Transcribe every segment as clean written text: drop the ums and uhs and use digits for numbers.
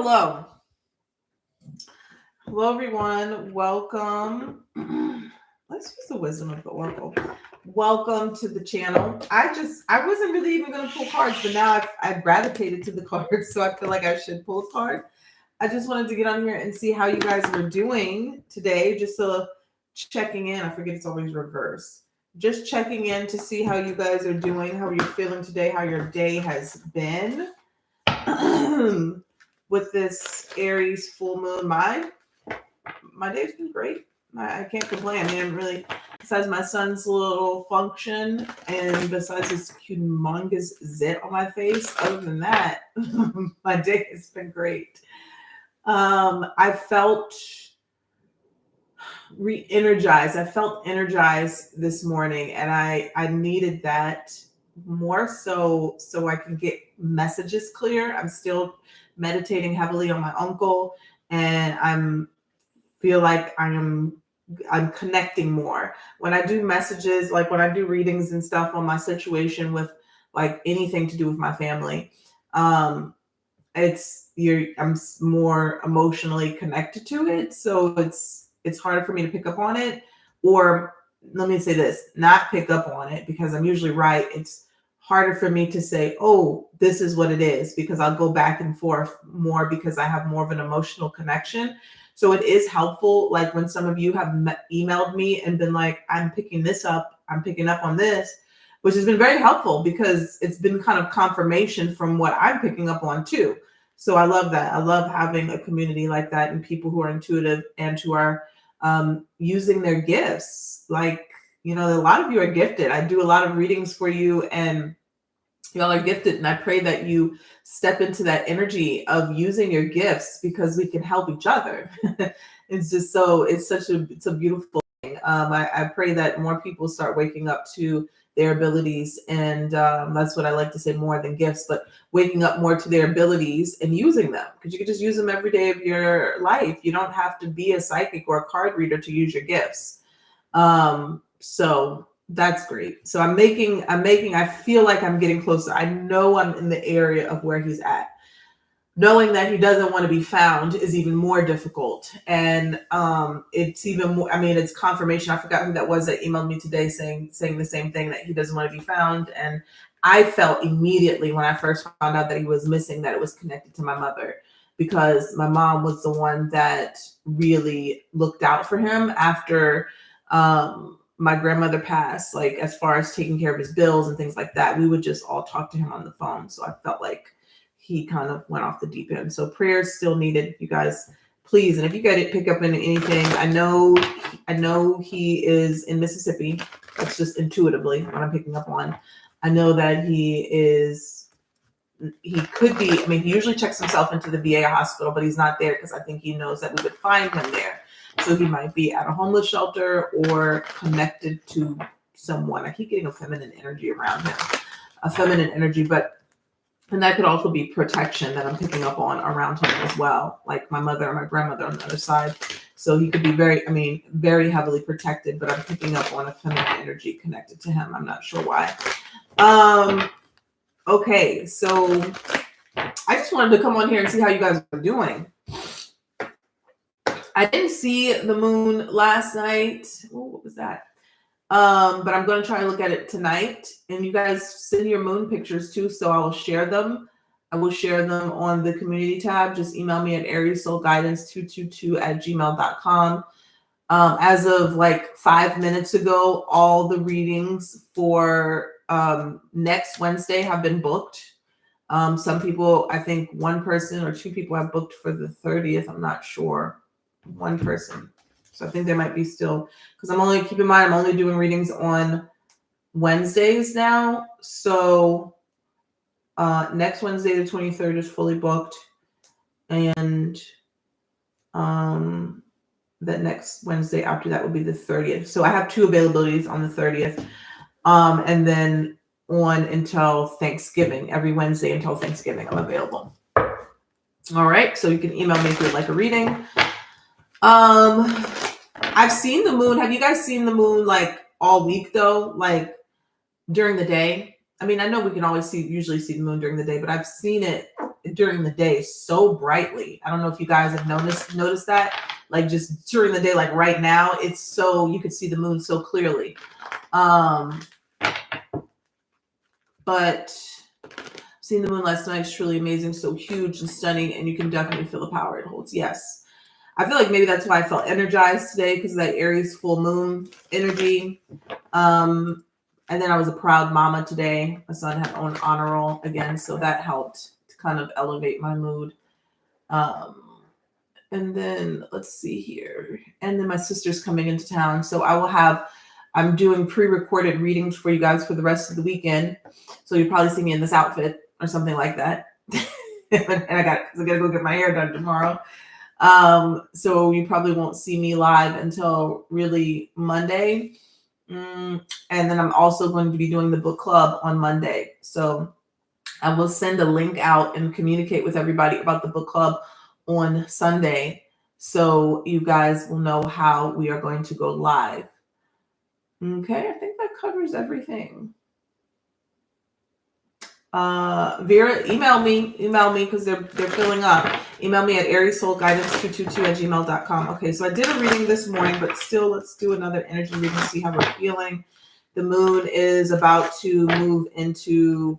Hello. Hello, everyone. Welcome. Let's use the wisdom of the oracle. Welcome to the channel. I wasn't really even going to pull cards, but now I've gravitated to the cards, so I feel like I should pull a card. I just wanted to get on here and see how you guys were doing today. Just checking in. I forget it's always reverse. Just checking in to see how you guys are doing, how you're feeling today, how your day has been. With this Aries full moon, my day's been great. I can't complain. I mean, I'm really, besides my son's little function and besides his humongous zit on my face, other than that, my day has been great. I felt re-energized. I felt energized this morning, and I needed that more so I can get messages clear. I'm still meditating heavily on my uncle, and I'm feel like I'm connecting more when I do messages, like when I do readings and stuff on my situation with like anything to do with my family. I'm more emotionally connected to it, so it's harder for me to pick up on it, or let me say this, not pick up on it, because I'm usually right. It's harder for me to say, oh, this is what it is, because I'll go back and forth more because I have more of an emotional connection. So it is helpful, like when some of you have emailed me and been like, I'm picking up on this, which has been very helpful because it's been kind of confirmation from what I'm picking up on too. So I love that. I love having a community like that and people who are intuitive and who are using their gifts. Like, a lot of you are gifted. I do a lot of readings for you, and y'all are gifted. And I pray that you step into that energy of using your gifts, because we can help each other. It's a beautiful thing. I pray that more people start waking up to their abilities. And that's what I like to say, more than gifts, but waking up more to their abilities and using them, because you can just use them every day of your life. You don't have to be a psychic or a card reader to use your gifts. So that's great. So I feel like I'm getting closer. I know I'm in the area of where he's at. Knowing that he doesn't want to be found is even more difficult. And it's even more, it's confirmation. I forgot who that was that emailed me today saying the same thing, that he doesn't want to be found. And I felt immediately when I first found out that he was missing that it was connected to my mother, because my mom was the one that really looked out for him after my grandmother passed, like as far as taking care of his bills and things like that. We would just all talk to him on the phone. So I felt like he kind of went off the deep end. So prayers still needed, you guys, please. And if you guys didn't pick up on anything, I know he is in Mississippi. That's just intuitively what I'm picking up on. I know that he could be, he usually checks himself into the VA hospital, but he's not there because I think he knows that we would find him there. So he might be at a homeless shelter or connected to someone. I keep getting a feminine energy around him, and that could also be protection that I'm picking up on around him as well, like my mother and my grandmother on the other side. So he could be very heavily protected, but I'm picking up on a feminine energy connected to him. I'm not sure why. Okay, so I just wanted to come on here and see how you guys are doing. I didn't see the moon last night. Oh, what was that? But I'm going to try to look at it tonight. And you guys send your moon pictures too, so I will share them. I will share them on the community tab. Just email me at ariessoulguidance222@gmail.com. As of like 5 minutes ago, all the readings for next Wednesday have been booked. Some people, I think one person or two people have booked for the 30th. I'm not sure. One person. So I think there might be still, because keep in mind, I'm only doing readings on Wednesdays now. So next Wednesday, the 23rd, is fully booked. And the next Wednesday after that will be the 30th. So I have two availabilities on the 30th. And then on until Thanksgiving, every Wednesday until Thanksgiving, I'm available. All right. So you can email me if you'd like a reading. I've seen the moon. Have you guys seen the moon like all week though? Like during the day? I know we can usually see the moon during the day, but I've seen it during the day so brightly. I don't know if you guys have noticed that. Like just during the day, like right now, it's so you can see the moon so clearly. But seeing the moon last night is truly amazing, so huge and stunning, and you can definitely feel the power it holds. Yes. I feel like maybe that's why I felt energized today, because of that Aries full moon energy. And then I was a proud mama today. My son had on honor roll again, so that helped to kind of elevate my mood. And then let's see here. And then my sister's coming into town, so I'm doing pre-recorded readings for you guys for the rest of the weekend. So you'll probably see me in this outfit or something like that. And I gotta go get my hair done tomorrow. So you probably won't see me live until really Monday. And then I'm also going to be doing the book club on Monday. So I will send a link out and communicate with everybody about the book club on Sunday, so you guys will know how we are going to go live. Okay, I think that covers everything. Vera, email me because they're filling up. Email me at ariessoulguidance222@gmail.com. Okay, so I did a reading this morning, but still, let's do another energy reading, see how we're feeling. The moon is about to move into,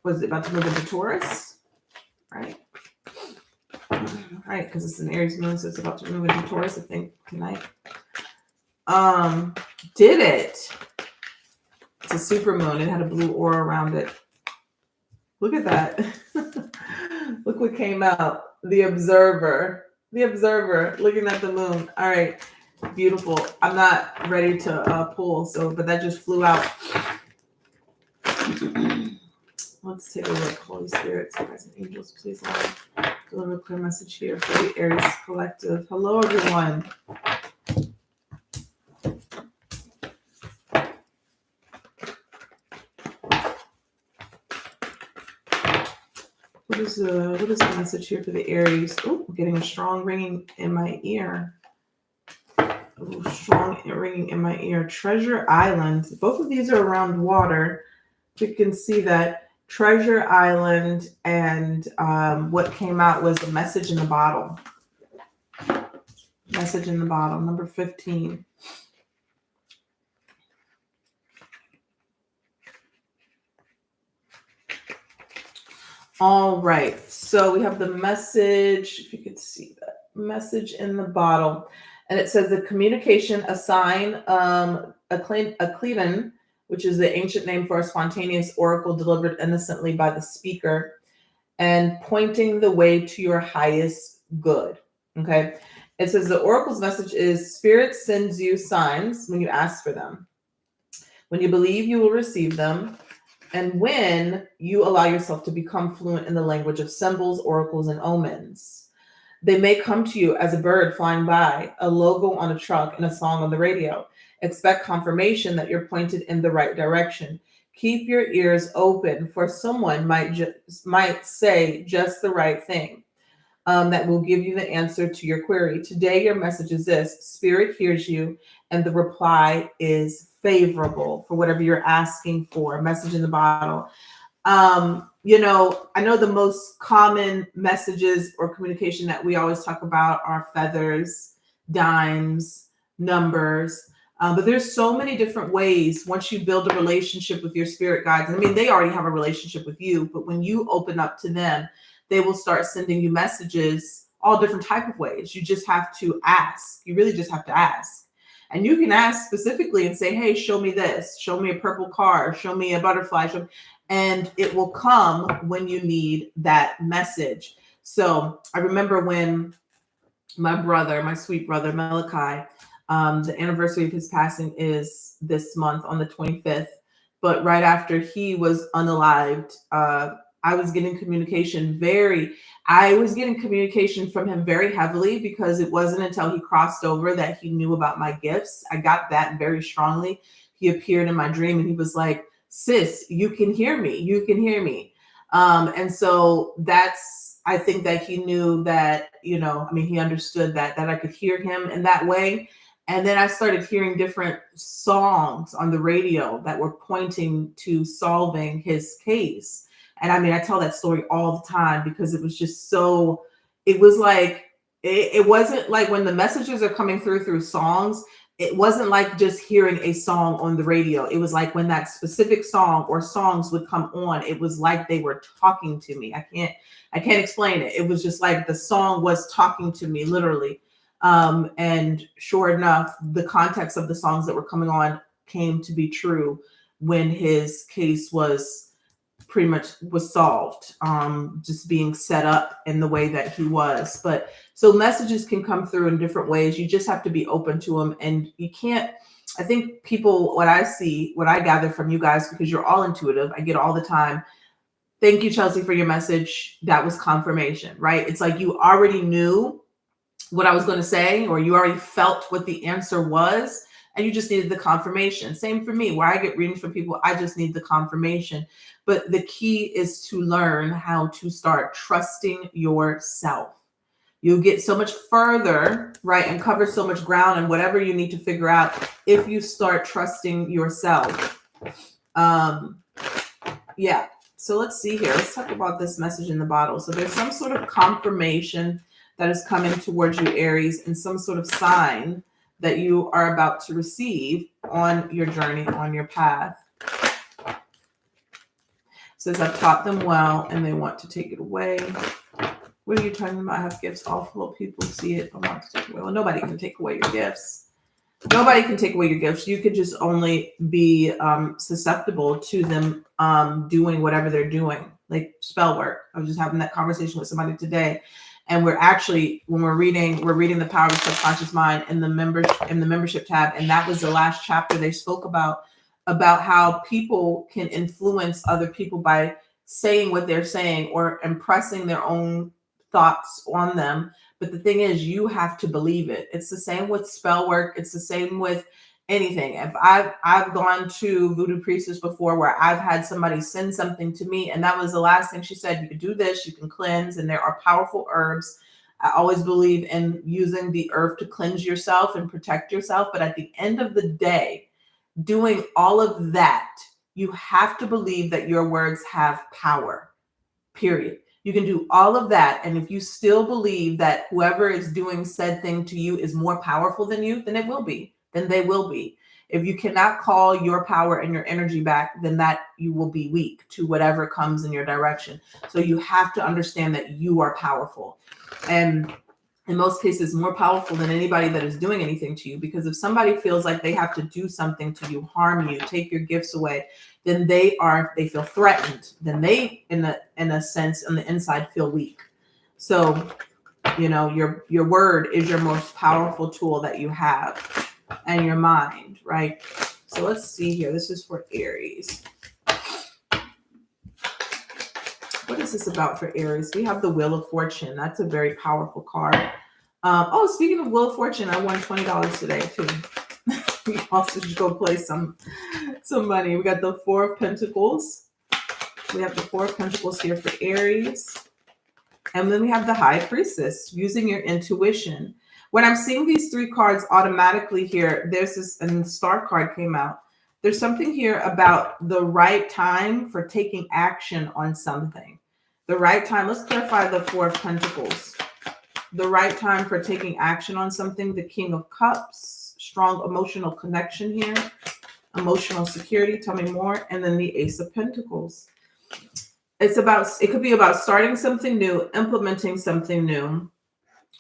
about to move into Taurus, right? Right, because it's an Aries moon, so it's about to move into Taurus, I think, tonight. Did it? It's a super moon. It had a blue aura around it. Look at that. Look what came out. The observer. The observer looking at the moon. All right. Beautiful. I'm not ready to pull, but that just flew out. Let's take a look. Holy Spirit, guys and angels, please deliver a clear message here for the Aries Collective. Hello, everyone. What is the message here for the Aries? Oh, I'm getting a strong ringing in my ear. Ooh, strong ringing in my ear. Treasure Island. Both of these are around water. You can see that Treasure Island, and what came out was a message in the bottle. Message in the bottle, number 15. All right, so we have the message, if you could see that, message in the bottle. And it says the communication, a sign, a Cleton, which is the ancient name for a spontaneous oracle delivered innocently by the speaker, and pointing the way to your highest good. Okay, it says the oracle's message is Spirit sends you signs when you ask for them. When you believe, you will receive them. And when you allow yourself to become fluent in the language of symbols, oracles, and omens, they may come to you as a bird flying by, a logo on a truck, and a song on the radio. Expect confirmation that you're pointed in the right direction. Keep your ears open, for someone might say just the right thing that will give you the answer to your query. Today, your message is this: Spirit hears you, and the reply is favorable for whatever you're asking for. Message in the bottle. I know the most common messages or communication that we always talk about are feathers, dimes, numbers. But there's so many different ways once you build a relationship with your spirit guides. I mean, they already have a relationship with you, but when you open up to them, they will start sending you messages all different type of ways. You just have to ask. You really just have to ask. And you can ask specifically and say, hey, show me this, show me a purple car, show me a butterfly, and it will come when you need that message. So I remember when my sweet brother, Malachi, the anniversary of his passing is this month on the 25th. But right after he was unalived, I was getting communication from him very heavily, because it wasn't until he crossed over that he knew about my gifts. I got that very strongly. He appeared in my dream and he was like, sis, you can hear me. You can hear me. And so I think that he knew that, he understood that I could hear him in that way. And then I started hearing different songs on the radio that were pointing to solving his case. And I mean, I tell that story all the time because it was just so, it was like, it wasn't like when the messages are coming through songs, it wasn't like just hearing a song on the radio. It was like when that specific song or songs would come on, it was like they were talking to me. I can't explain it. It was just like the song was talking to me literally. And sure enough, the context of the songs that were coming on came to be true when his case was pretty much was solved, just being set up in the way that he was. But so messages can come through in different ways. You just have to be open to them. And you can't, I think people, what I see, what I gather from you guys, because you're all intuitive, I get all the time. Thank you, Chelsea, for your message. That was confirmation, right? It's like you already knew what I was going to say, or you already felt what the answer was, and you just needed the confirmation. Same for me, where I get readings from people, I just need the confirmation. But the key is to learn how to start trusting yourself. You'll get so much further, right, and cover so much ground and whatever you need to figure out if you start trusting yourself. Yeah. So let's see here. Let's talk about this message in the bottle. So there's some sort of confirmation that is coming towards you, Aries, and some sort of sign that you are about to receive on your journey, on your path. It says, I've taught them well and they want to take it away. What are you talking about? I have gifts. All full people see it and want to take it away. Well, nobody can take away your gifts. Nobody can take away your gifts. You could just only be susceptible to them doing whatever they're doing, like spell work. I was just having that conversation with somebody today. And we're actually, when we're reading The Power of the Subconscious Mind in the membership tab. And that was the last chapter they spoke about how people can influence other people by saying what they're saying or impressing their own thoughts on them. But the thing is, you have to believe it. It's the same with spell work. It's the same with anything. If I've gone to voodoo priestess before where I've had somebody send something to me, and that was the last thing she said, you can do this, you can cleanse, and there are powerful herbs. I always believe in using the herb to cleanse yourself and protect yourself. But at the end of the day, doing all of that, you have to believe that your words have power, period. You can do all of that. And if you still believe that whoever is doing said thing to you is more powerful than you, then it will be. Then they will be. If you cannot call your power and your energy back, then that you will be weak to whatever comes in your direction. So you have to understand that you are powerful. And in most cases, more powerful than anybody that is doing anything to you. Because if somebody feels like they have to do something to you, harm you, take your gifts away, then they feel threatened. Then they, in a sense, on the inside, feel weak. So, your word is your most powerful tool that you have, and your mind, right? So let's see here. This is for Aries. What is this about for Aries? We have the Wheel of Fortune. That's a very powerful card. Speaking of Wheel of Fortune, I won $20 today too. We also should go play some money. We got the Four of Pentacles. We have the Four of Pentacles here for Aries. And then we have the High Priestess, using your intuition. When I'm seeing these three cards automatically here, there's this, and the Star card came out. There's something here about the right time for taking action on something. The right time. Let's clarify the Four of Pentacles. The right time for taking action on something. The King of Cups. Strong emotional connection here. Emotional security. Tell me more. And then the Ace of Pentacles. It could be about starting something new, implementing something new,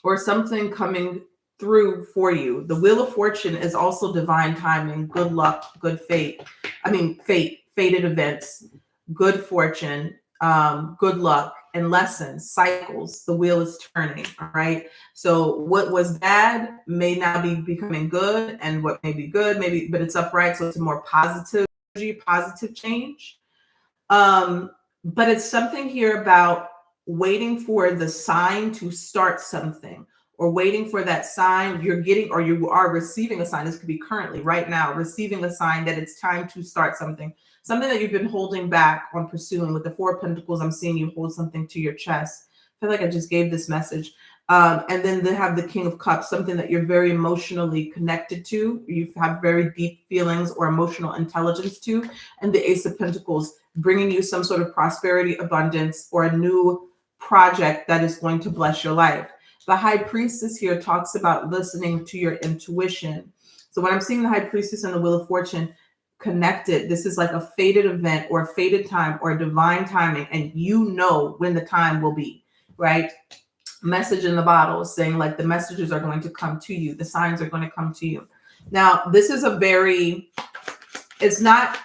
or something coming through for you. The Wheel of Fortune is also divine timing, good luck, good fate. Fated events, good fortune, good luck, and lessons, cycles. The wheel is turning, all right? So what was bad may now be becoming good, and what may be good, but it's upright, so it's a more positive energy, positive change. But it's something here about waiting for the sign to start something, or waiting for that sign you're getting, or you are receiving a sign. This could be currently, right now, receiving a sign that it's time to start something that you've been holding back on pursuing. With the Four of Pentacles, I'm seeing you hold something to your chest. I feel like I just gave this message. And then they have the King of Cups, something that you're very emotionally connected to. You have very deep feelings or emotional intelligence to. And the Ace of Pentacles, bringing you some sort of prosperity, abundance, or a new project that is going to bless your life. The High Priestess here talks about listening to your intuition. So when I'm seeing the High Priestess and the Wheel of Fortune connected, this is like a fated event or a fated time or a divine timing, and you know when the time will be, right? Message in the bottle saying like the messages are going to come to you. The signs are going to come to you. Now, this is it's not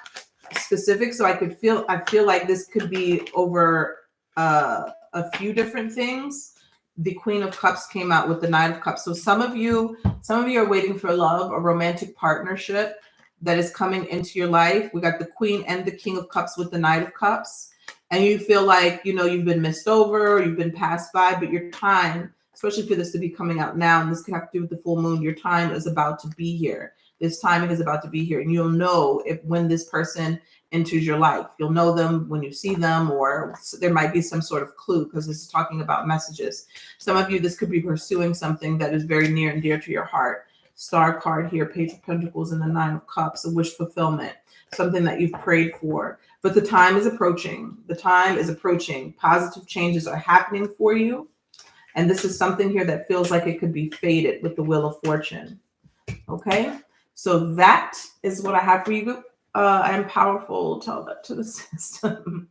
specific. So I feel like this could be over a few different things. The Queen of Cups came out with the Knight of Cups. So some of you are waiting for love, a romantic partnership that is coming into your life. We got the Queen and the King of Cups with the Knight of Cups. And you feel like, you've been missed over, or you've been passed by, but your time, especially for this to be coming out now, and this could have to do with the full moon, your time is about to be here. This timing is about to be here. And you'll know when this person enters your life. You'll know them when you see them, or there might be some sort of clue, because this is talking about messages. Some of you, this could be pursuing something that is very near and dear to your heart. Star card here, Page of Pentacles and the Nine of Cups, a wish fulfillment, something that you've prayed for. But the time is approaching. The time is approaching. Positive changes are happening for you. And this is something here that feels like it could be fated with the Wheel of Fortune. Okay? So that is what I have for you. I am powerful. Tell that to the system.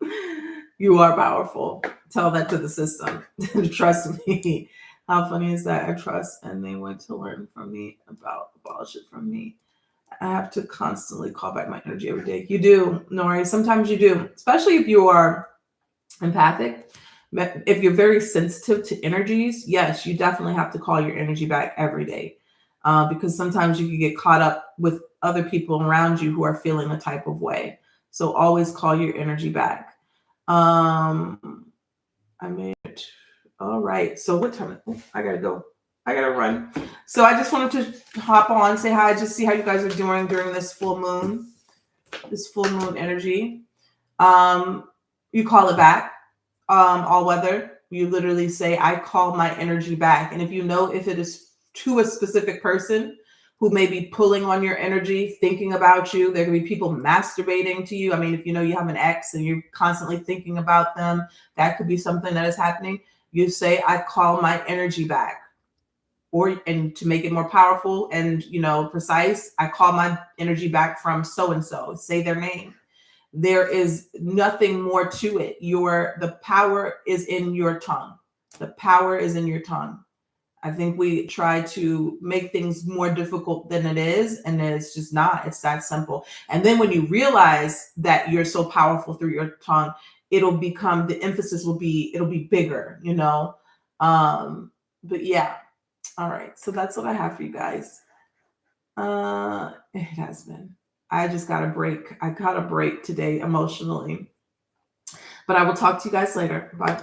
You are powerful. Tell that to the system. Trust me. How funny is that? I trust, and they want to learn from me about abolish it from me. I have to constantly call back my energy every day. You do, Nori. Sometimes you do, especially if you are empathic. If you're very sensitive to energies, yes, you definitely have to call your energy back every day, because sometimes you can get caught up with other people around you who are feeling a type of way. So always call your energy back. I made it. All right. So what time? I gotta go. I gotta run. So I just wanted to hop on, say hi, just see how you guys are doing during this full moon energy. You call it back. All weather. You literally say, I call my energy back. And if it is to a specific person who may be pulling on your energy, thinking about you, there could be people masturbating to you. I mean, if you have an ex and you're constantly thinking about them, that could be something that is happening. You say, I call my energy back. And to make it more powerful and, precise, I call my energy back from so-and-so. Say their name. There is nothing more to it. The power is in your tongue. The power is in your tongue. I think we try to make things more difficult than it is, and it's just not. It's that simple. And then when you realize that you're so powerful through your tongue, it'll be bigger, But yeah. All right. So that's what I have for you guys. It has been. I just got a break. I got a break today emotionally. But I will talk to you guys later. Bye.